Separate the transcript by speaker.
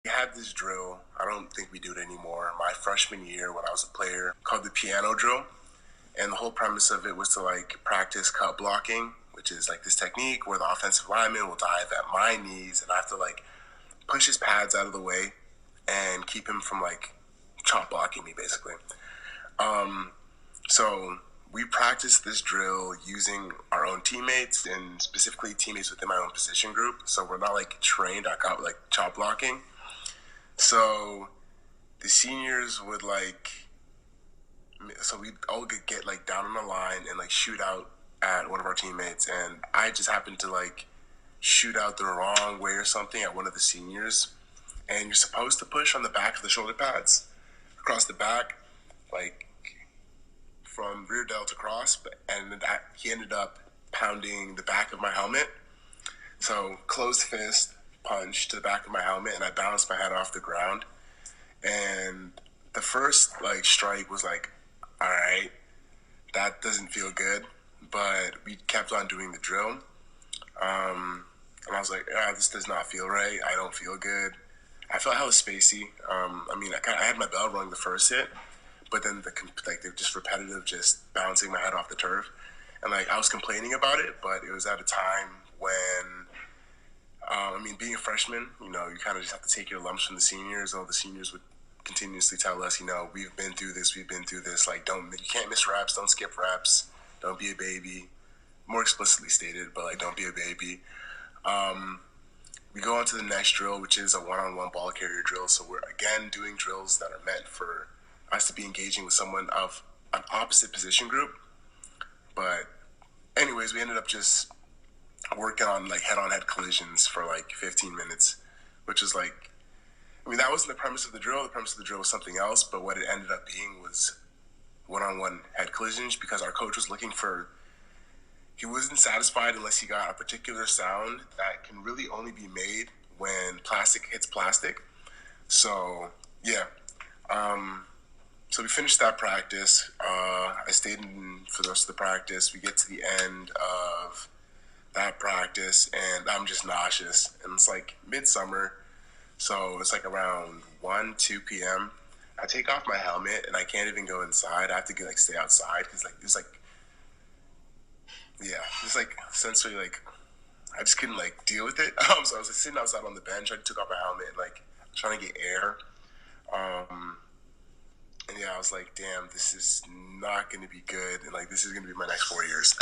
Speaker 1: We had this drill, I don't think we do it anymore, my freshman year when I was a player, called the piano drill. And the whole premise of it was to like practice cut blocking, which is like this technique where the offensive lineman will dive at my knees and I have to like push his pads out of the way and keep him from like chop blocking me basically. So we practiced this drill using our own teammates and specifically teammates within my own position group. So we're not like trained at like chop blocking. So the seniors would like, so we'd all get like down on the line and like shoot out at one of our teammates, and I just happened to like shoot out the wrong way or something at one of the seniors. And you're supposed to push on the back of the shoulder pads across the back, like from rear delt across, and that he ended up pounding the back of my helmet. So closed fist punch to the back of my helmet, and I bounced my head off the ground. And the first like strike was like, all right, that doesn't feel good, but we kept on doing the drill. And I was like, this does not feel right. I don't feel good. I felt hella spacey. I had my bell rung the first hit, but then they're just repetitive, just bouncing my head off the turf. And like I was complaining about it, but it was at a time when, being a freshman, you kind of just have to take your lumps from the seniors. All the seniors would continuously tell us, we've been through this. Like, you can't miss reps, don't skip reps, don't be a baby. More explicitly stated, but like, don't be a baby. We go on to the next drill, which is a one-on-one ball carrier drill. So we're again doing drills that are meant for us to be engaging with someone of an opposite position group. But anyways, we ended up just working on like head-on-head collisions for like 15 minutes, which is like, that wasn't the premise of the drill. The premise of the drill was something else, but what it ended up being was one-on-one head collisions because our coach was looking for, he wasn't satisfied unless he got a particular sound that can really only be made when plastic hits plastic. So, yeah. So we finished that practice. I stayed in for the rest of the practice. We get to the end of that practice, and I'm just nauseous. And it's like midsummer, so it's like around 1, 2 p.m. I take off my helmet, and I can't even go inside. I have to stay outside because it's like sensory, like I just couldn't like deal with it. So I was like sitting outside on the bench. I took off my helmet and like trying to get air. And yeah, I was like, damn, this is not going to be good. And like, this is going to be my next 4 years.